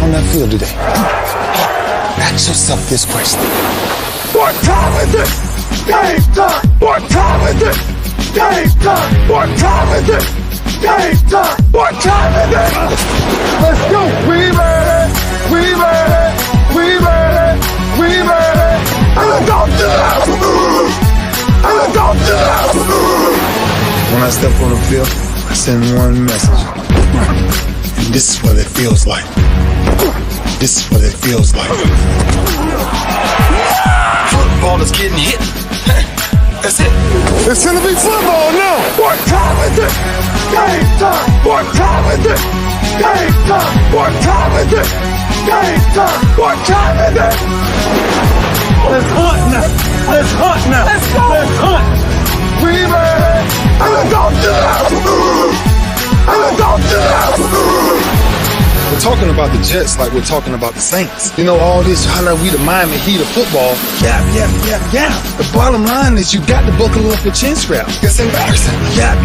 on that field today, ask yourself this question. What time is it? Game time! What time is it? Game time! What time is it? Game time! What time is it? Let's go! We made it! We made it! We made it! We made it! And let's go to that! And let's go to that! When I step on the field, I send one message. And this is what it feels like. This is what it feels like. Football is getting hit. That's it. It's gonna be football now! What time is it? Game time! What time is it? Game time! What time is it? Game time! What time is it? Let's hunt now! Let's hunt now! Let's go! Let's hunt! We made it! And let's go to that! And let's go to that! We're talking about the Jets like we're talking about the Saints. You know, all this, how like we the Miami Heat of football. Yeah. The bottom line is you got to buckle up your chin strap. It's embarrassing. Yeah.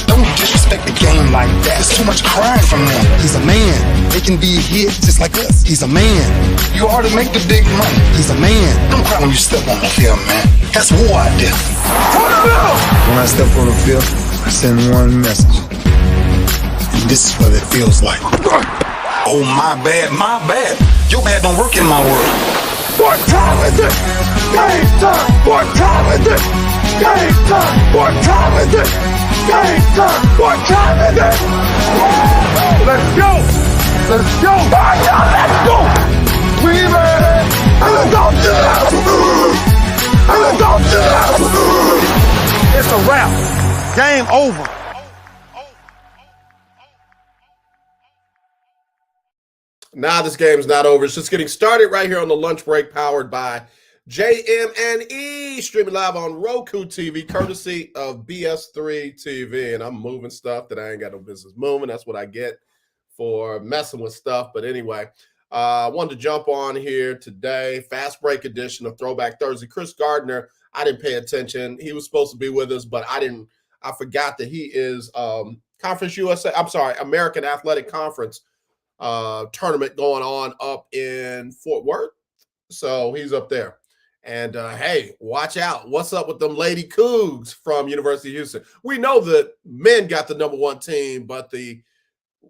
Don't disrespect the game like that. There's too much crying from them. He's a man. They can be hit just like us. He's a man. You already make the big money. He's a man. Don't cry when you step on the field, man. That's war out there. When I step on the field, I send one message. And this is what it feels like. Oh, my bad. Your bad don't work in my world. What time is it? Game time! What time is it? Game time! What time is it? Game time! What time is it? Let's go! Let's go! Let's go! We made it! And let's go to that! And let's go to that! It's a wrap. Game over. Nah, this game's not over. It's just getting started right here on the lunch break, powered by JM&E, streaming live on Roku TV, courtesy of BS3 TV. And I'm moving stuff that I ain't got no business moving. That's what I get for messing with stuff. But anyway, I wanted to jump on here today, fast break edition of Throwback Thursday. Kris Gardner, I didn't pay attention. He was supposed to be with us, but I forgot that he is Conference USA. I'm sorry, American Athletic Conference tournament going on up in Fort Worth. So he's up there. And hey, watch out. What's up with them Lady Cougs from University of Houston? We know that men got the #1 team, but the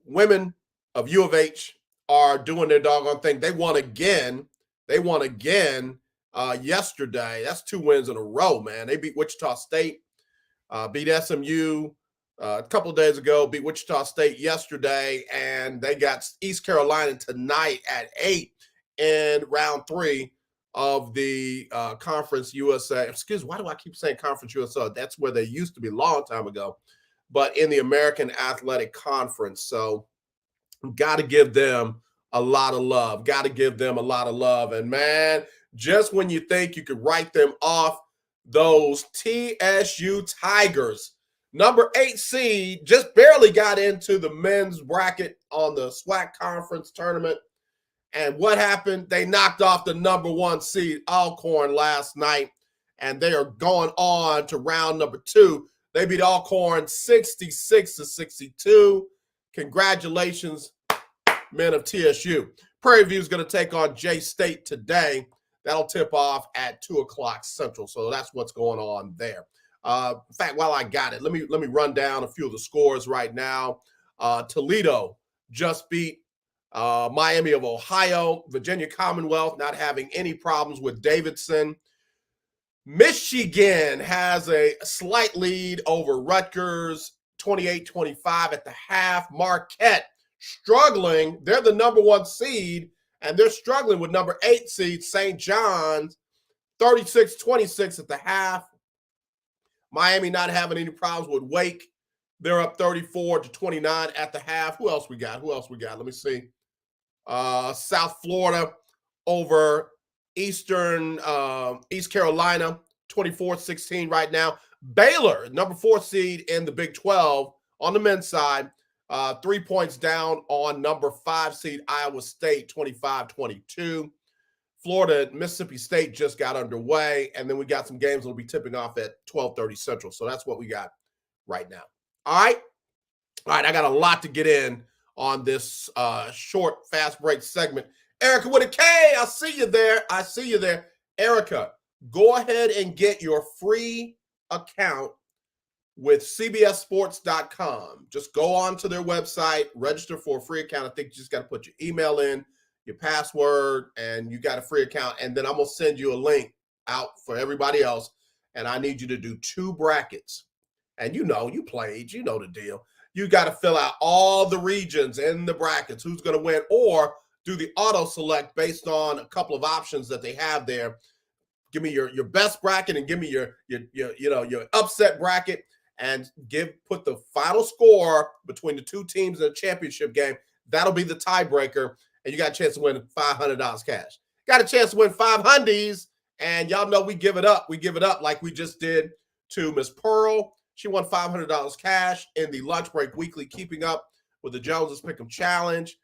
women of U of H are doing their doggone thing. They won again. Yesterday. That's 2 wins in a row, man. They beat Wichita State, beat SMU a couple of days ago, beat Wichita State yesterday, and they got East Carolina tonight at 8 in round 3 of the Conference USA. Excuse me, why do I keep saying Conference USA? That's where they used to be a long time ago, but in the American Athletic Conference. So got to give them a lot of love. And man, just when you think you could write them off, those TSU Tigers, number 8 seed, just barely got into the men's bracket on the SWAC conference tournament. And what happened? They knocked off the number 1 seed Alcorn last night, and they are going on to round number 2. They beat Alcorn 66-62. Congratulations, men of TSU. Prairie View is going to take on J-State today. That'll tip off at 2 o'clock Central. So that's what's going on there. In fact, while I got it, let me run down a few of the scores right now. Toledo just beat Miami of Ohio. Virginia Commonwealth not having any problems with Davidson. Michigan has a slight lead over Rutgers, 28-25 at the half. Marquette struggling. They're the number 1 seed, and they're struggling with number 8 seed St. John's, 36-26 at the half. Miami not having any problems with Wake. They're up 34-29 at the half. Who else we got? Let me see. South Florida over East Carolina, 24-16 right now. Baylor, number 4 seed in the Big 12 on the men's side, 3 points down on number 5 seed Iowa State, 25-22. Florida and Mississippi State just got underway, and then we got some games that will be tipping off at 12:30 Central. So that's what we got right now. All right, I got a lot to get in on this short, fast break segment. Erica with a K, I see you there. I see you there. Erica, go ahead and get your free account with CBSSports.com. Just go on to their website, register for a free account. I think you just got to put your email in, your password, and you got a free account. And then I'm going to send you a link out for everybody else. And I need you to do 2 brackets. And you played, you know the deal. You got to fill out all the regions in the brackets, who's going to win, or do the auto select based on a couple of options that they have there. Give me your best bracket and give me your upset bracket, and put the final score between the 2 teams in a championship game. That'll be the tiebreaker, and you got a chance to win $500 cash. Got a chance to win $500, and y'all know we give it up. We give it up like we just did to Miss Pearl. She won $500 cash in the Lunch Break Weekly Keeping Up with the Joneses Pick'em Challenge.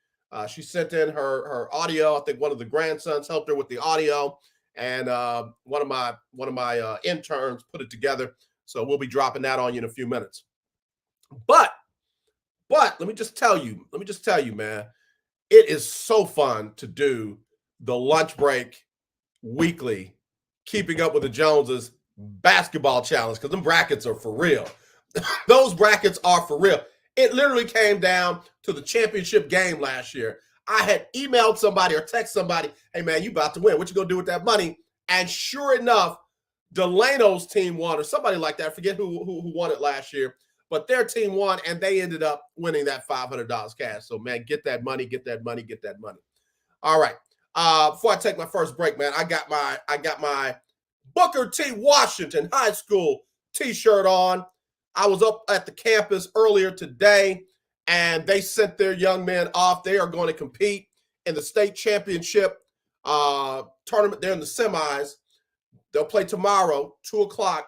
She sent in her audio. I think one of the grandsons helped her with the audio, and one of my interns put it together. So we'll be dropping that on you in a few minutes. But let me just tell you, man, it is so fun to do the Lunch Break Weekly Keeping Up with the Joneses basketball challenge, because them brackets are for real. Those brackets are for real. It literally came down to the championship game last year. I had emailed somebody or text somebody, hey, man, you about to win. What you going to do with that money? And sure enough, Delano's team won, or somebody like that. I forget who won it last year. But their team won, and they ended up winning that $500 cash. So, man, get that money, get that money, get that money. All right. Before I take my first break, man, I got my Booker T. Washington High School T-shirt on. I was up at the campus earlier today, and they sent their young men off. They are going to compete in the state championship tournament. They're in the semis. They'll play tomorrow, 2 o'clock,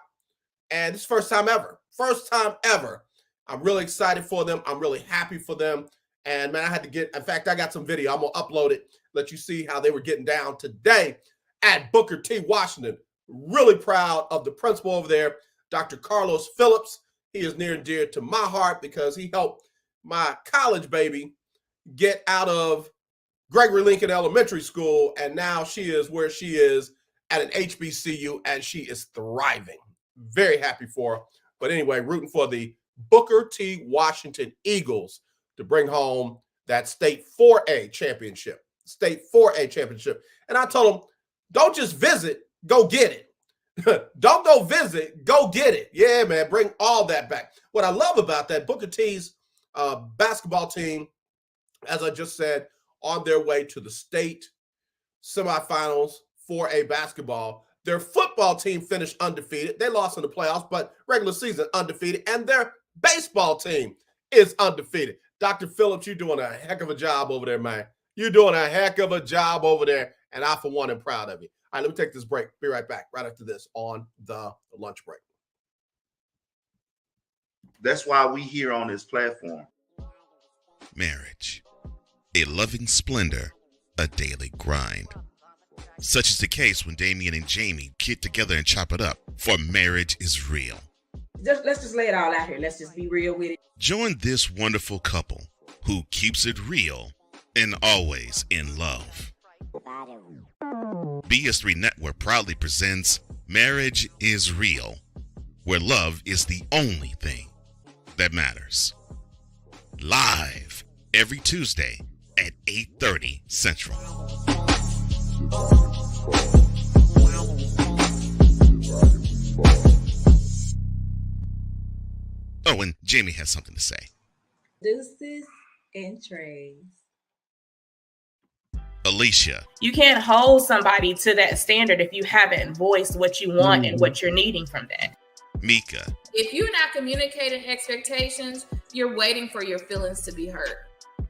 and it's first time ever. First time ever. I'm really excited for them. I'm really happy for them. And, man, in fact, I got some video. I'm going to upload it, let you see how they were getting down today at Booker T. Washington. Really proud of the principal over there, Dr. Carlos Phillips. He is near and dear to my heart because he helped my college baby get out of Gregory Lincoln Elementary School, and now she is where she is at an HBCU, and she is thriving. Very happy for her. But anyway, rooting for the Booker T. Washington Eagles to bring home that state 4A championship. State 4A championship. And I told them, don't just visit, go get it. Don't go visit, go get it. Yeah, man, bring all that back. What I love about that, Booker T's basketball team, as I just said, on their way to the state semifinals 4A basketball. Their football team finished undefeated. They lost in the playoffs, but regular season undefeated. And their baseball team is undefeated. Dr. Phillips, you're doing a heck of a job over there, man. You're doing a heck of a job over there. And I, for one, am proud of you. All right, let me take this break. Be right back right after this on the lunch break. That's why we here on this platform. Marriage, a loving splendor, a daily grind. Such is the case when Damien and Jamie get together and chop it up, for marriage is real. Let's just lay it all out here. Let's just be real with it. Join this wonderful couple who keeps it real and always in love. BS3 Network proudly presents Marriage is Real, where love is the only thing that matters. Live every Tuesday at 8:30 Central. Oh, and Jamie has something to say. Deuces and trays. Alicia. You can't hold somebody to that standard if you haven't voiced what you want and what you're needing from that. Mika. If you're not communicating expectations, you're waiting for your feelings to be hurt.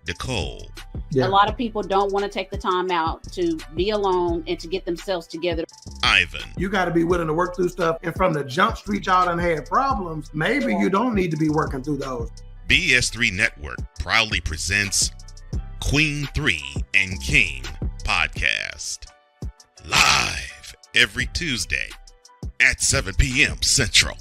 Nicole. Yeah. A lot of people don't want to take the time out to be alone and to get themselves together. Ivan. You got to be willing to work through stuff. And from the jump street, y'all done had problems. Maybe you don't need to be working through those. BS3 Network proudly presents Queen 3 and King podcast. Live every Tuesday at 7 p.m. Central.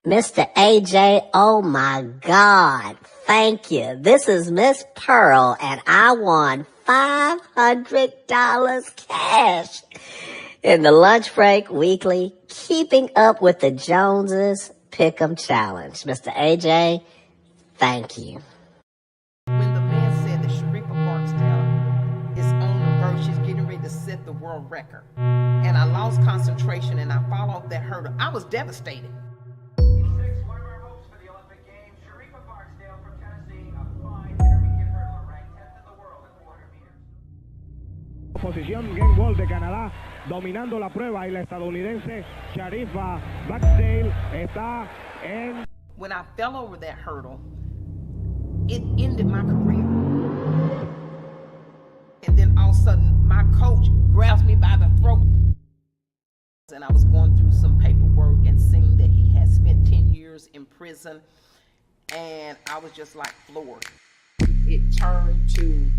Mr. AJ, oh my God. Thank you. This is Miss Pearl, and I won $500 cash in the Lunch Break Weekly Keeping Up with the Joneses Pick'em Challenge. Mr. AJ, thank you. When the man said that Sharifa Barksdale is on the verge, she's getting ready to set the world record. And I lost concentration and I followed that hurdle. I was devastated. Posición game ball de Canadá, dominando la prueba, y la estadounidense Sharifa Barksdale está en. When I fell over that hurdle, it ended my career. And then all of a sudden, my coach grabs me by the throat. And I was going through some paperwork and seeing that he had spent 10 years in prison. And I was just like floored. It turned to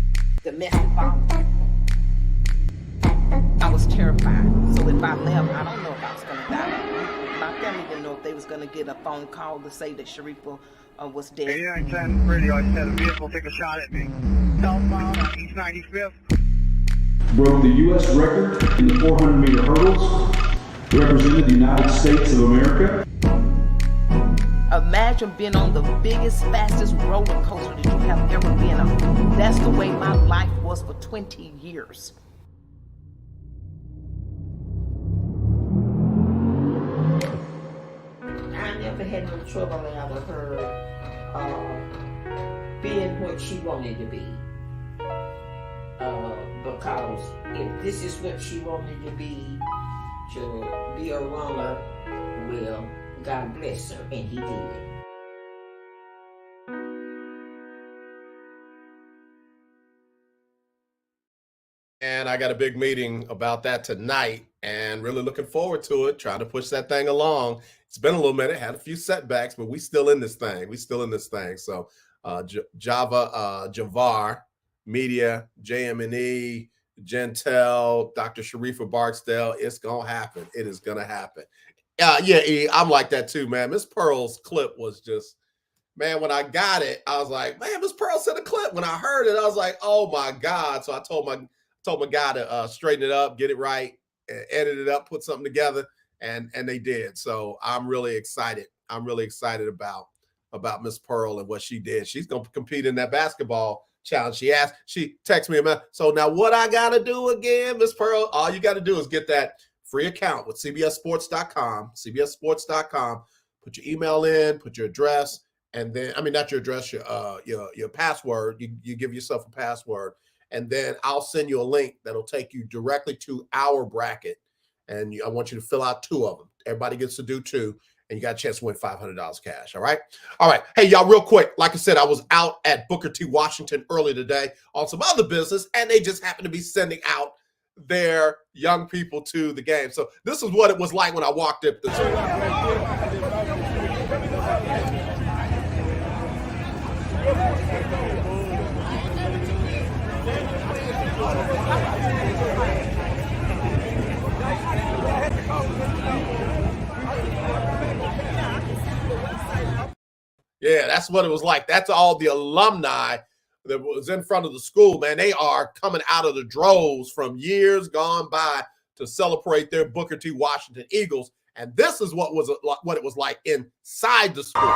domestic violence. I was terrified. So if I left, I don't know if I was going to die. My family didn't know if they was going to get a phone call to say that Sharifa was dead. 8910 radio, I said a vehicle took a shot at me. Southbound on East 95th. Broke the U.S. record in the 400-meter hurdles. Represented the United States of America. Imagine being on the biggest, fastest roller coaster that you have ever been on. That's the way my life was for 20 years. I never had no trouble out of her being what she wanted to be. Because if this is what she wanted to be a runner, well, God bless her, and he did. And I got a big meeting about that tonight and really looking forward to it, trying to push that thing along. It's been a little minute, had a few setbacks, but we still in this thing. So Javar, Media, JM&E, Gentel, Dr. Sharifa Barksdale, it's going to happen. It is going to happen. E, I'm like that too, man. Miss Pearl's clip was just, man, when I got it, I was like, man, Miss Pearl sent a clip. When I heard it, I was like, oh my God. So I told my guy to straighten it up, get it right, edit it up, put something together, and they did. So I'm really excited. I'm really excited about Miss Pearl and what she did. She's going to compete in that basketball challenge. She texted me about, so now what I got to do again, Miss Pearl? All you got to do is get that free account with cbssports.com, put your email in, put your address, and then, I mean, not your address, your password. You give yourself a password, and then I'll send you a link that'll take you directly to our bracket. And I want you to fill out 2 of them. Everybody gets to do 2, and you got a chance to win $500 cash. All right. Hey, y'all, real quick. Like I said, I was out at Booker T. Washington early today on some other business, and they just happened to be sending out their young people to the game. So this is what it was like when I walked up this way. Yeah, that's what it was like. That's all the alumni that was in front of the school, man. They are coming out of the droves from years gone by to celebrate their Booker T. Washington Eagles. And this is what it was like inside the school.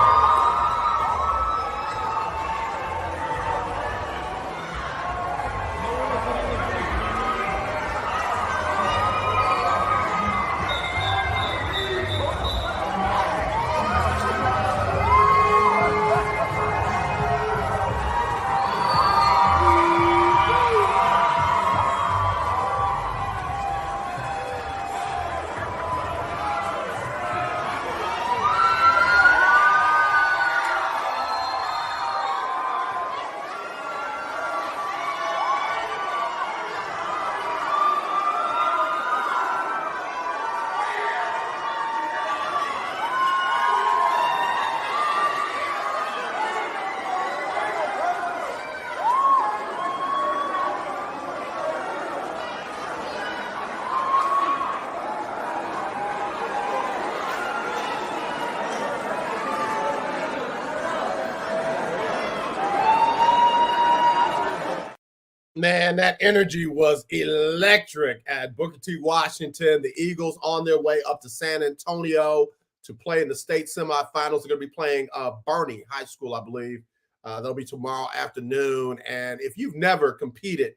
Man, that energy was electric at Booker T. Washington. The Eagles on their way up to San Antonio to play in the state semifinals. They're going to be playing Bernie High School, I believe. They'll be tomorrow afternoon. And if you've never competed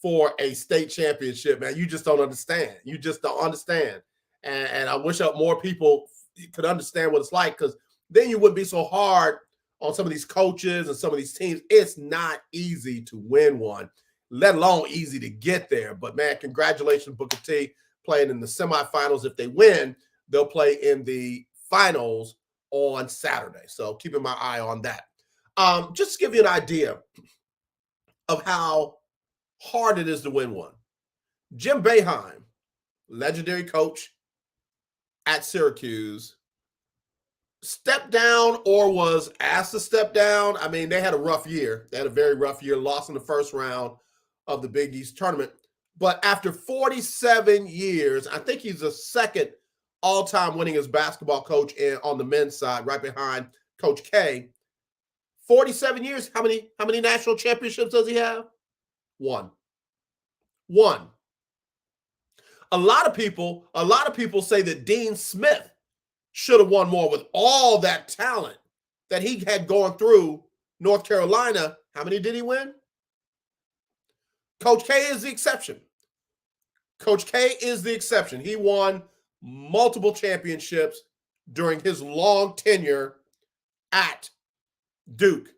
for a state championship, man, you just don't understand. You just don't understand. And I wish more people could understand what it's like, because then you wouldn't be so hard on some of these coaches and some of these teams. It's not easy to win one, let alone easy to get there. But, man, congratulations, Booker T, playing in the semifinals. If they win, they'll play in the finals on Saturday. So keeping my eye on that. Just to give you an idea of how hard it is to win one. Jim Boeheim, legendary coach at Syracuse, stepped down or was asked to step down. I mean, they had a rough year. They had a very rough year, lost in the first round of the Big East tournament. But after 47 years, I think he's the second all-time winningest basketball coach on the men's side, right behind Coach K. 47 years, how many national championships does he have? One. A lot of people say that Dean Smith should have won more with all that talent that he had going through North Carolina. How many did he win? Coach K is the exception. He won multiple championships during his long tenure at Duke.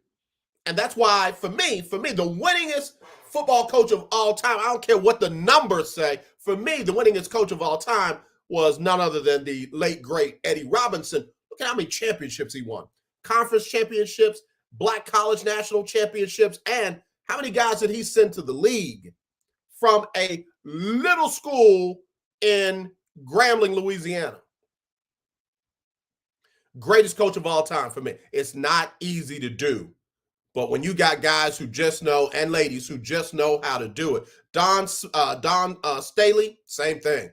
And that's why, for me, the winningest football coach of all time, I don't care what the numbers say, for me, the winningest coach of all time was none other than the late, great Eddie Robinson. Look at how many championships he won. Conference championships, Black college national championships, and how many guys did he send to the league from a little school in Grambling, Louisiana? Greatest coach of all time for me. It's not easy to do. But when you got guys who just know, and ladies who just know how to do it. Don Staley, same thing.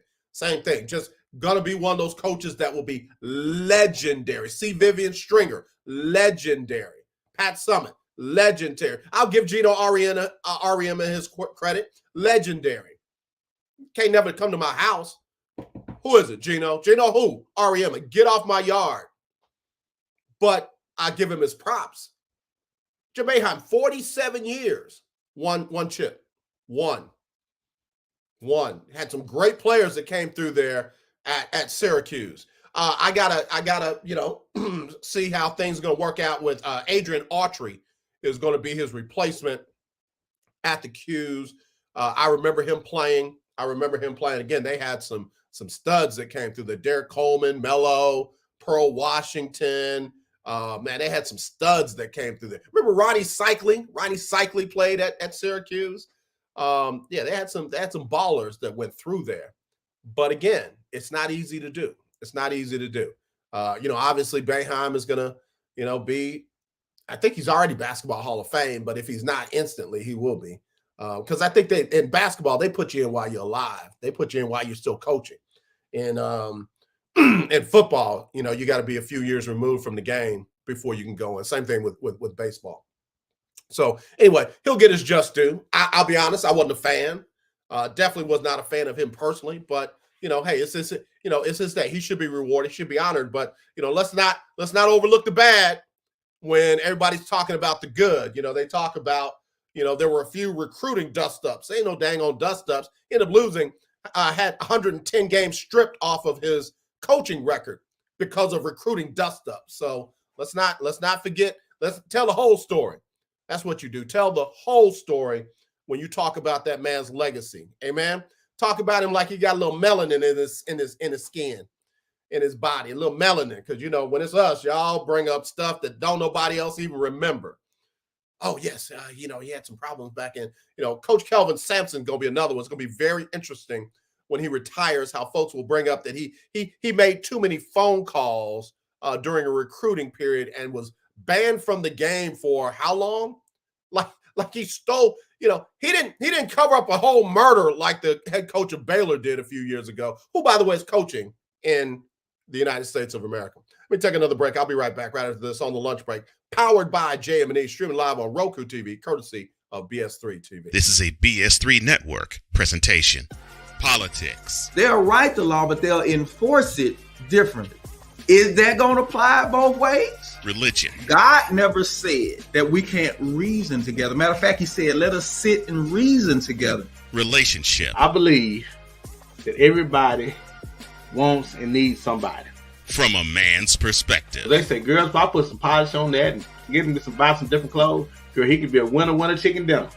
Just going to be one of those coaches that will be legendary. C. Vivian Stringer, legendary. Pat Summitt, legendary. I'll give Gino Auriemma his credit. Legendary. Can't never come to my house. Who is it, Gino? Gino who? Auriemma. Get off my yard. But I give him his props. Jim Boeheim, 47 years, one chip. One. Had some great players that came through there at Syracuse. I gotta, see how things are gonna work out with Adrian Autry is going to be his replacement at the Qs. I remember him playing. Again, they had some studs that came through. The Derek Coleman, Mello, Pearl Washington. Man, they had some studs that came through there. Remember Ronnie Cycling? Ronnie Cycling played at Syracuse. Yeah, they had some ballers that went through there. But again, it's not easy to do. Obviously Boeheim is gonna, be. I think he's already Basketball Hall of Fame, but if he's not instantly, he will be. Because I think in basketball they put you in while you're alive. They put you in while you're still coaching. And in football, you got to be a few years removed from the game before you can go in. Same thing with baseball. So anyway, he'll get his just due. I'll be honest, I wasn't a fan. Definitely was not a fan of him personally. But hey, it's his day. He should be rewarded. He should be honored. But let's not overlook the bad when everybody's talking about the good. They talk about there were a few recruiting dust-ups. Ain't no dang on dust-ups. Ended up losing. Had 110 games stripped off of his coaching record because of recruiting dust-ups. So let's not forget. Let's tell the whole story. That's what you do. Tell the whole story when you talk about that man's legacy. Amen. Talk about him like he got a little melanin in his skin, in his body, a little melanin. Because when it's us, y'all bring up stuff that don't nobody else even remember. Oh yes, he had some problems back in. Coach Kelvin Sampson gonna be another one. It's gonna be very interesting when he retires. How folks will bring up that he made too many phone calls during a recruiting period and was banned from the game for how long? Like he stole. He didn't cover up a whole murder like the head coach of Baylor did a few years ago. Who, by the way, is coaching in the United States of America. Let me take another break. I'll be right back right after this on the lunch break. Powered by JM&E, streaming live on Roku TV, courtesy of BS3 TV. This is a BS3 network presentation. Politics. They'll write the law, but they'll enforce it differently. Is that going to apply both ways? Religion. God never said that we can't reason together. Matter of fact, he said, let us sit and reason together. Relationship. I believe that everybody wants and needs somebody. From a man's perspective. They say, girls, if I put some polish on that and get him to buy some different clothes, girl, he could be a winner chicken dinner.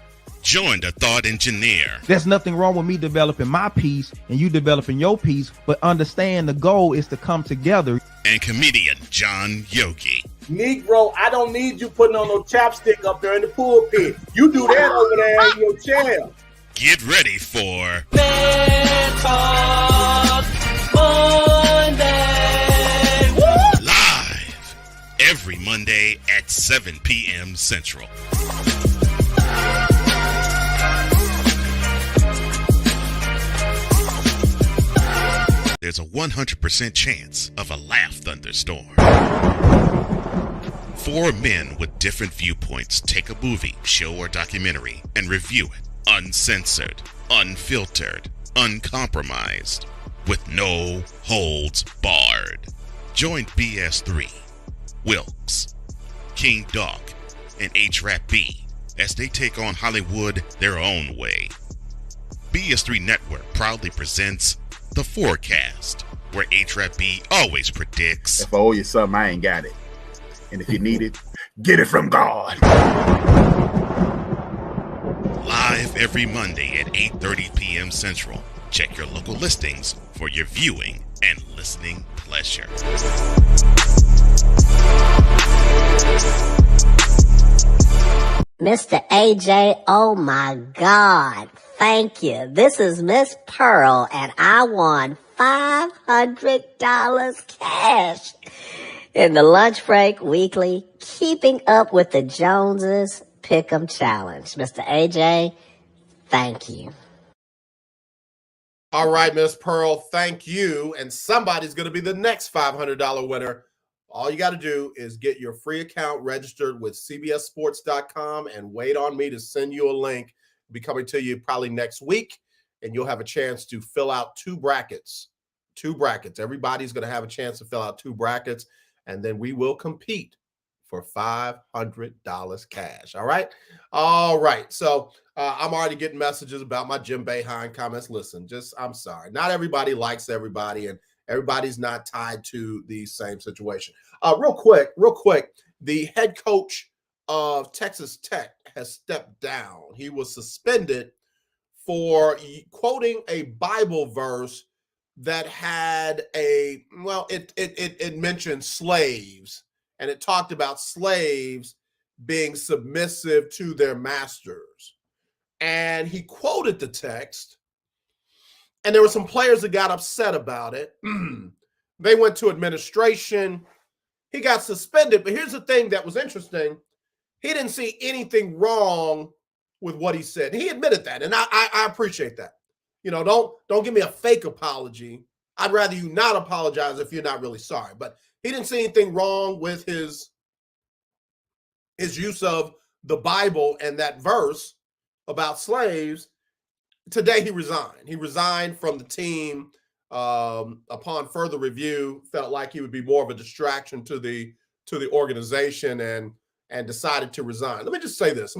Join the thought engineer. There's nothing wrong with me developing my piece and you developing your piece, but understand the goal is to come together. And comedian John Yogi. Negro, I don't need you putting on no chapstick up there in the pulpit. You do that over there in your chair. Get ready for Man Talk Monday. Woo! Live every Monday at 7 p.m. Central. There's a 100% chance of a laugh thunderstorm. 4 men with different viewpoints take a movie, show, or documentary and review it uncensored, unfiltered, uncompromised, with no holds barred. Join BS3, Wilkes, King Doc, and H-Rap B as they take on Hollywood their own way. BS3 Network proudly presents The Forecast, where H-Rap B always predicts, if I owe you something, I ain't got it. And if you need it, get it from God. Live every Monday at 8:30 p.m. Central. Check your local listings for your viewing and listening pleasure. Mr. AJ, oh my God. Thank you. This is Miss Pearl, and I won $500 cash in the Lunch Break Weekly Keeping Up with the Joneses Pick'em Challenge. Mr. AJ, thank you. All right, Miss Pearl, thank you. And somebody's going to be the next $500 winner. All you got to do is get your free account registered with cbssports.com and wait on me to send you a link. It'll be coming to you probably next week, and you'll have a chance to fill out 2 brackets. 2 brackets. Everybody's going to have a chance to fill out 2 brackets, and then we will compete for $500 cash. All right? All right. So I'm already getting messages about my Jim Boeheim comments. Listen, I'm sorry. Not everybody likes everybody, and everybody's not tied to the same situation. Real quick, the head coach of Texas Tech has stepped down. He was suspended for quoting a Bible verse that had it mentioned slaves, and it talked about slaves being submissive to their masters. And he quoted the text, and there were some players that got upset about it. They went to administration. He got suspended. But here's the thing that was interesting. He didn't see anything wrong with what he said. He admitted that, and I appreciate that. You know, don't give me a fake apology. I'd rather you not apologize if you're not really sorry. But he didn't see anything wrong with his use of the Bible and that verse about slaves. Today he resigned. He resigned from the team upon further review. Felt like he would be more of a distraction to the organization and decided to resign. Let me just say this.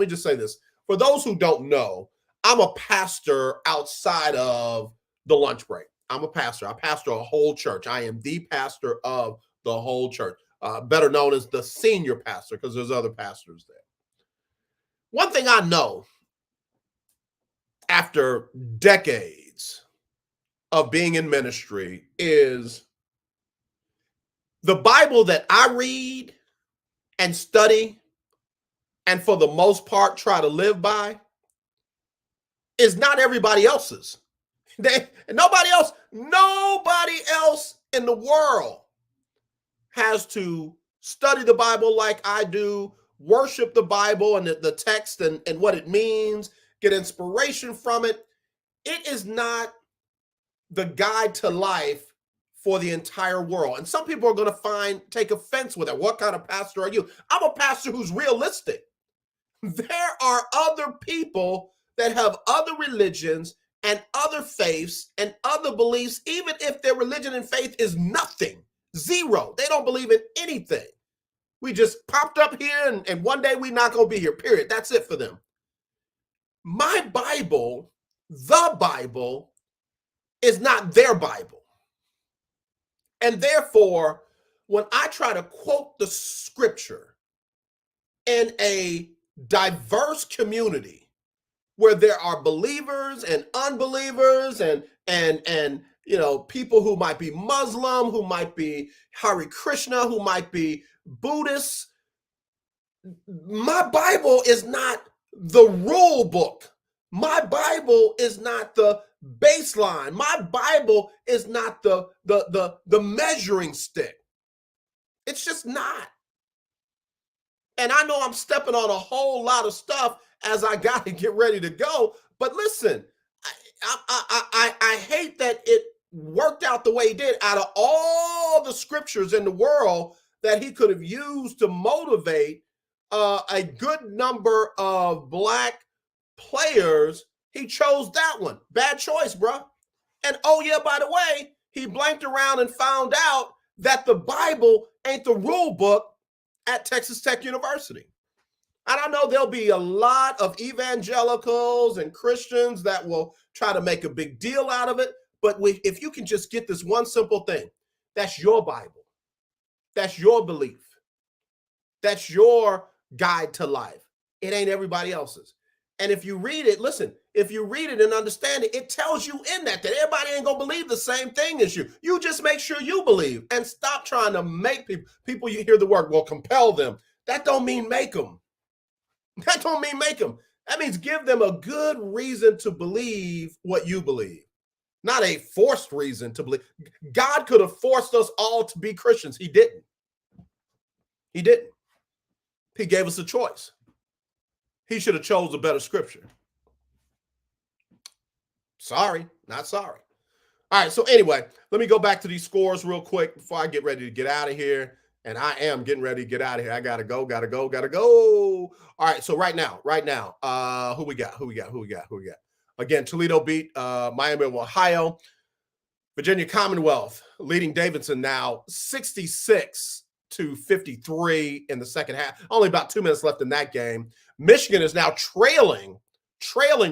For those who don't know, I'm a pastor outside of the lunch break. I'm a pastor. I pastor a whole church. I am the pastor of the whole church, better known as the senior pastor, because there's other pastors there. One thing I know after decades of being in ministry is the Bible that I read and study and for the most part try to live by is not everybody else's. Nobody else in the world has to study the Bible like I do, worship the Bible and the text and what it means, get inspiration from it. It is not the guide to life for the entire world. And some people are going to take offense with it. What kind of pastor are you? I'm a pastor who's realistic. There are other people that have other religions and other faiths and other beliefs, even if their religion and faith is nothing, zero. They don't believe in anything. We just popped up here and one day we're not going to be here, period. That's it for them. My Bible, the Bible, is not their Bible. And therefore, when I try to quote the scripture in a diverse community where there are believers and unbelievers and people who might be Muslim, who might be Hare Krishna, who might be Buddhists, my Bible is not the rule book. My Bible is not the baseline. My Bible is not the measuring stick. It's just not. And I know I'm stepping on a whole lot of stuff as I got to get ready to go. But listen, I hate that it worked out the way it did. Out of all the scriptures in the world that he could have used to motivate a good number of Black players, he chose that one. Bad choice, bro. And oh yeah, by the way, he blanked around and found out that the Bible ain't the rule book at Texas Tech University. And I know there'll be a lot of evangelicals and Christians that will try to make a big deal out of it. But if you can just get this one simple thing, that's your Bible. That's your belief. That's your guide to life. It ain't everybody else's. And if you read it, listen, if you read it and understand it, it tells you in that everybody ain't going to believe the same thing as you. You just make sure you believe and stop trying to make people you hear the word, well, compel them. That don't mean make them. That don't mean make them. That means give them a good reason to believe what you believe, not a forced reason to believe. God could have forced us all to be Christians. He didn't. He didn't. He gave us a choice. He should have chose a better scripture. Sorry, not sorry. All right, so anyway, let me go back to these scores real quick before I get ready to get out of here. And I am getting ready to get out of here. I gotta go. All right, so right now, who we got? Again, Toledo beat Miami of Ohio. Virginia Commonwealth leading Davidson now 66-53 in the second half. Only about 2 minutes left in that game. Michigan is now trailing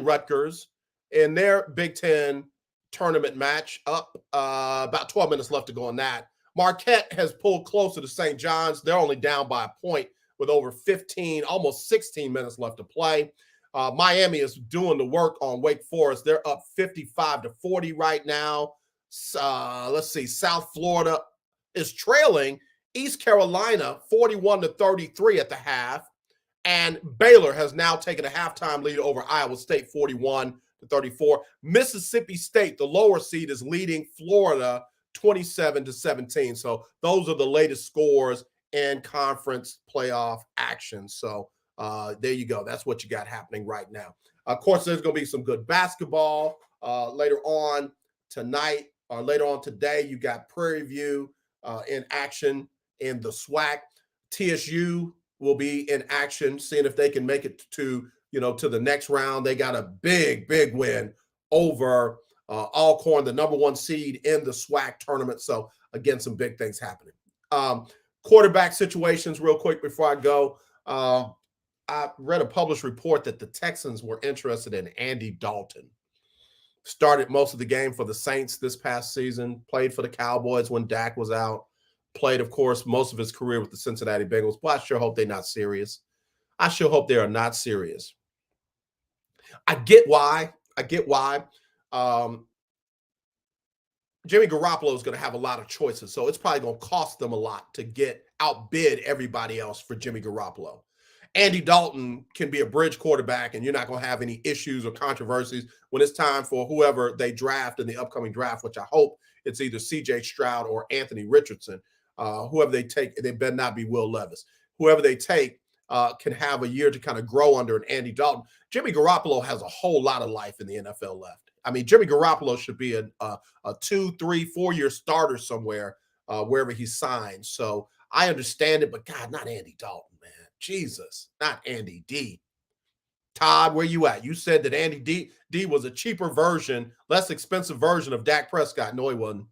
Rutgers in their Big Ten tournament match. Up about 12 minutes left to go on that. Marquette has pulled closer to St. John's. They're only down by a point with over 15, almost 16 minutes left to play. Miami is doing the work on Wake Forest. They're up 55-40 right now. Let's see. South Florida is trailing East Carolina 41-33 at the half. And Baylor has now taken a halftime lead over Iowa State 41-34. Mississippi State, the lower seed, is leading Florida 27-17. So those are the latest scores in conference playoff action. So there you go. That's what you got happening right now. Of course, there's going to be some good basketball later on tonight or later on today. You got Prairie View in action in the SWAC. TSU will be in action, seeing if they can make it to the next round. They got a big win over Alcorn, the number one seed in the SWAC tournament. So again, some big things happening. Quarterback situations real quick before I go. I read a published report that the Texans were interested in Andy Dalton. Started most of the game for the Saints this past season, played for the Cowboys when Dak was out, played, of course, most of his career with the Cincinnati Bengals. But I sure hope they're not serious. I sure hope they are not serious. I get why. Jimmy Garoppolo is going to have a lot of choices, so it's probably going to cost them a lot to outbid everybody else for Jimmy Garoppolo. Andy Dalton can be a bridge quarterback, and you're not going to have any issues or controversies when it's time for whoever they draft in the upcoming draft, which I hope it's either C.J. Stroud or Anthony Richardson. Whoever they take, they better not be Will Levis. Whoever they take can have a year to kind of grow under an Andy Dalton. Jimmy Garoppolo has a whole lot of life in the NFL left. I mean, Jimmy Garoppolo should be a 2, 3, 4-year starter somewhere, wherever he signs. So I understand it, but God, not Andy Dalton, man. Jesus, not Andy D. Todd, where you at? You said that Andy D was a cheaper version, less expensive version of Dak Prescott. No, he wasn't.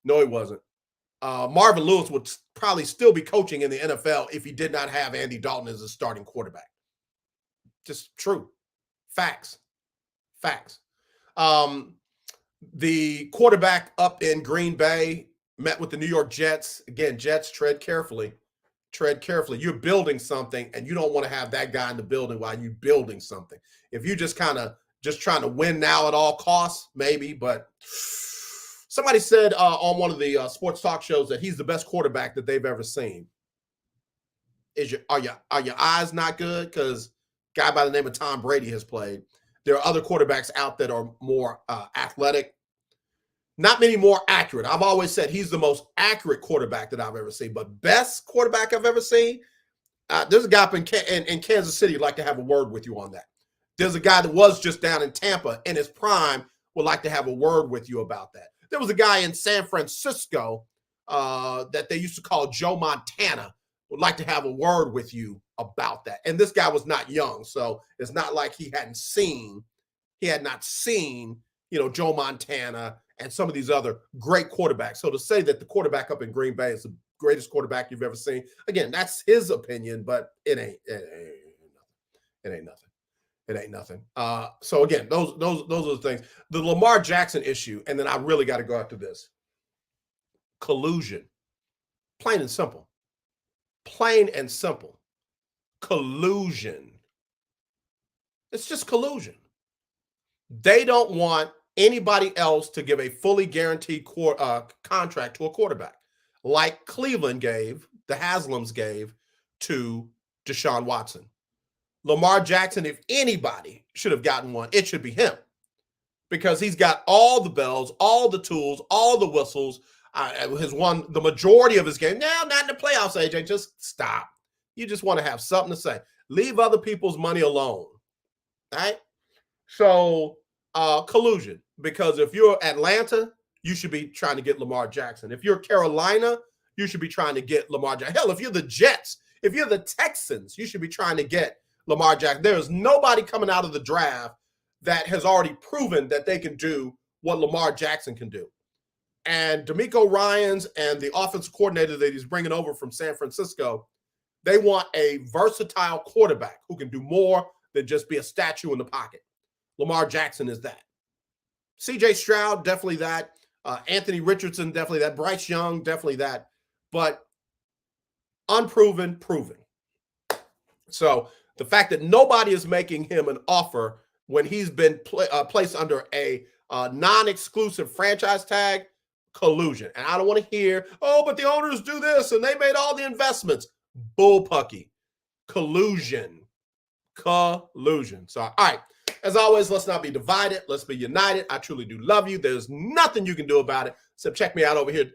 No, he wasn't. Marvin Lewis would probably still be coaching in the NFL if he did not have Andy Dalton as a starting quarterback. Just true. Facts. The quarterback up in Green Bay met with the New York Jets. Again, Jets, tread carefully. Tread carefully. You're building something, and you don't want to have that guy in the building while you're building something. If you just kind of just trying to win now at all costs, maybe. But somebody said on one of the sports talk shows that he's the best quarterback that they've ever seen. Are your eyes not good? Because a guy by the name of Tom Brady has played. There are other quarterbacks out that are more athletic. Not many more accurate. I've always said he's the most accurate quarterback that I've ever seen. But best quarterback I've ever seen, there's a guy up in Kansas City who'd like to have a word with you on that. There's a guy that was just down in Tampa in his prime would like to have a word with you about that. There was a guy in San Francisco that they used to call Joe Montana would like to have a word with you about that. And this guy was not young, so it's not like he had not seen, Joe Montana and some of these other great quarterbacks. So to say that the quarterback up in Green Bay is the greatest quarterback you've ever seen, again, that's his opinion, but it ain't nothing. So again, those are the things. The Lamar Jackson issue, and then I really got to go after this. Collusion. Plain and simple. Collusion. It's just collusion. They don't want anybody else to give a fully guaranteed contract to a quarterback like Cleveland gave, the Haslams gave to Deshaun Watson. Lamar Jackson, if anybody should have gotten one, it should be him because he's got all the bells, all the tools, all the whistles. Has won the majority of his game. Now, not in the playoffs, AJ. Just stop. You just want to have something to say. Leave other people's money alone. All right? So, collusion. Because if you're Atlanta, you should be trying to get Lamar Jackson. If you're Carolina, you should be trying to get Lamar Jackson. Hell, if you're the Jets, if you're the Texans, you should be trying to get Lamar Jackson. There is nobody coming out of the draft that has already proven that they can do what Lamar Jackson can do. And DeMeco Ryans and the offensive coordinator that he's bringing over from San Francisco, they want a versatile quarterback who can do more than just be a statue in the pocket. Lamar Jackson is that. C.J. Stroud, definitely that. Anthony Richardson, definitely that. Bryce Young, definitely that. But unproven, proven. So the fact that nobody is making him an offer when he's been placed under a non-exclusive franchise tag, collusion. And I don't want to hear, but the owners do this and they made all the investments. Bullpucky. Collusion. So, all right. As always, let's not be divided. Let's be united. I truly do love you. There's nothing you can do about it. So check me out over here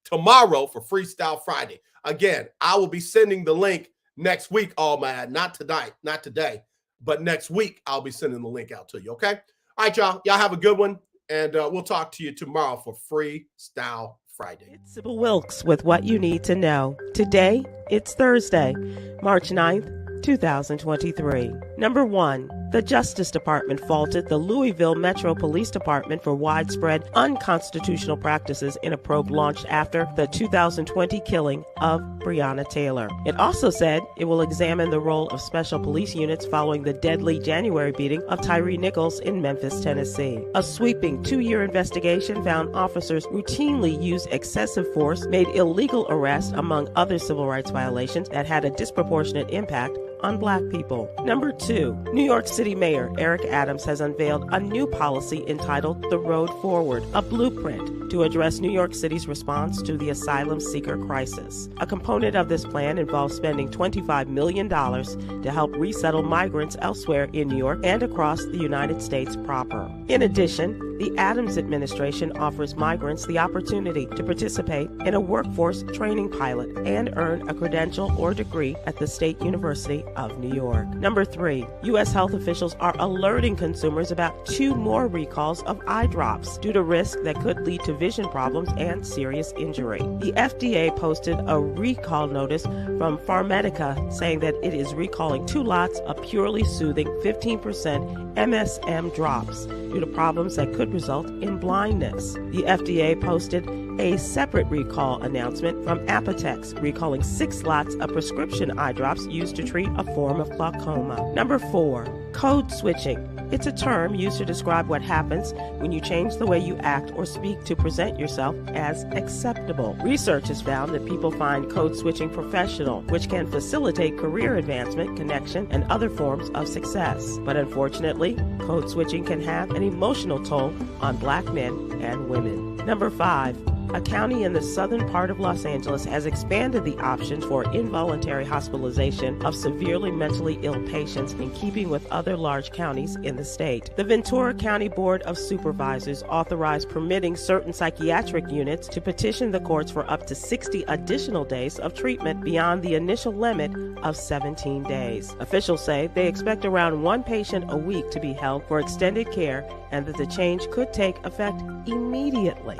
tomorrow for Freestyle Friday. Again, I will be sending the link next week, all mad. Not tonight, not today, but next week I'll be sending the link out to you, okay? All right, y'all. Y'all have a good one. And we'll talk to you tomorrow for Freestyle Friday. It's Sybil Wilkes with what you need to know. Today, it's Thursday, March 9th, 2023. Number 1. The Justice Department faulted the Louisville Metro Police Department for widespread unconstitutional practices in a probe launched after the 2020 killing of Breonna Taylor. It also said it will examine the role of special police units following the deadly January beating of Tyree Nichols in Memphis, Tennessee. A sweeping 2-year investigation found officers routinely used excessive force, made illegal arrests, among other civil rights violations that had a disproportionate impact on Black people. Number 2, New York City Mayor Eric Adams has unveiled a new policy entitled The Road Forward, a blueprint to address New York City's response to the asylum seeker crisis. A component of this plan involves spending $25 million to help resettle migrants elsewhere in New York and across the United States proper. In addition, The Adams administration offers migrants the opportunity to participate in a workforce training pilot and earn a credential or degree at the State University of New York. Number 3, U.S. health officials are alerting consumers about 2 more recalls of eye drops due to risk that could lead to vision problems and serious injury. The FDA posted a recall notice from Pharmatica saying that it is recalling 2 lots of purely soothing 15% MSM drops due to problems that could result in blindness. The FDA posted a separate recall announcement from Apotex, recalling 6 lots of prescription eye drops used to treat a form of glaucoma. Number 4, code switching. It's a term used to describe what happens when you change the way you act or speak to present yourself as acceptable. Research has found that people find code switching professional, which can facilitate career advancement, connection, and other forms of success. But unfortunately, code switching can have an emotional toll on Black men and women. Number 5, a county in the southern part of Los Angeles has expanded the options for involuntary hospitalization of severely mentally ill patients in keeping with other large counties in the state. The Ventura County Board of Supervisors authorized permitting certain psychiatric units to petition the courts for up to 60 additional days of treatment beyond the initial limit of 17 days. Officials say they expect around 1 patient a week to be held for extended care and that the change could take effect immediately.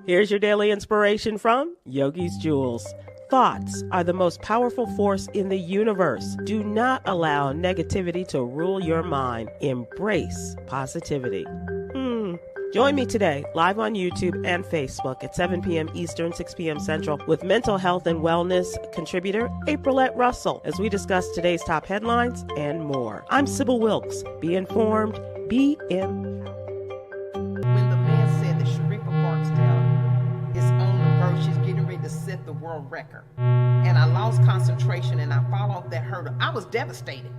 Here's your daily inspiration from Yogi's Jewels. Thoughts are the most powerful force in the universe. Do not allow negativity to rule your mind. Embrace positivity. Join me today, live on YouTube and Facebook at 7 p.m. Eastern, 6 p.m. Central, with mental health and wellness contributor Aprilette Russell, as we discuss today's top headlines and more. I'm Sybil Wilkes. Be informed, be empowered. When the man said that Sharifa Barksdale is on the verge, she's getting ready to set the world record. And I lost concentration and I followed that hurdle. I was devastated.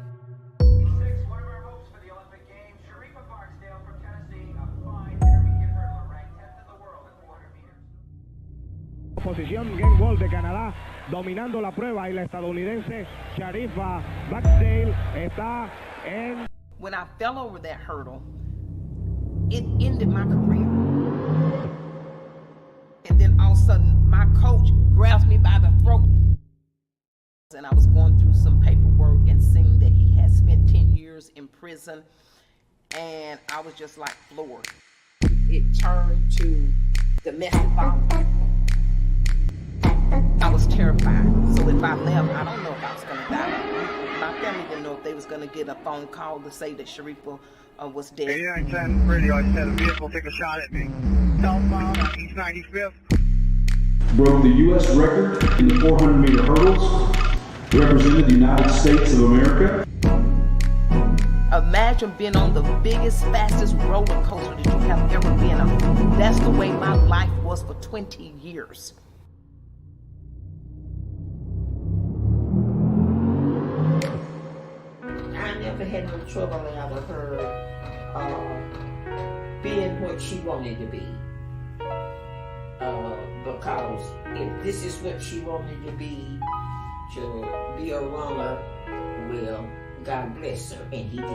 Posición game ball de Canadá, dominando la prueba, y la estadounidense Sharifa Barksdale está en... When I fell over that hurdle, it ended my career. And then all of a sudden, my coach grabs me by the throat. And I was going through some paperwork and seeing that he had spent 10 years in prison. And I was just like floored. It turned to domestic violence. I was terrified. So if I left, I don't know if I was going to die. My family didn't know if they was going to get a phone call to say that Sharifa was dead. 8910 radio, I said a vehicle took a shot at me. Southbound on East 95th. Broke the U.S. record in the 400-meter hurdles. Represented the United States of America. Imagine being on the biggest, fastest roller coaster that you have ever been on. That's the way my life was for 20 years. I never had no trouble out of her being what she wanted to be. Because if this is what she wanted to be a runner, well, God bless her, and he did.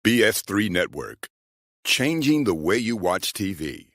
BS3 Network, changing the way you watch TV.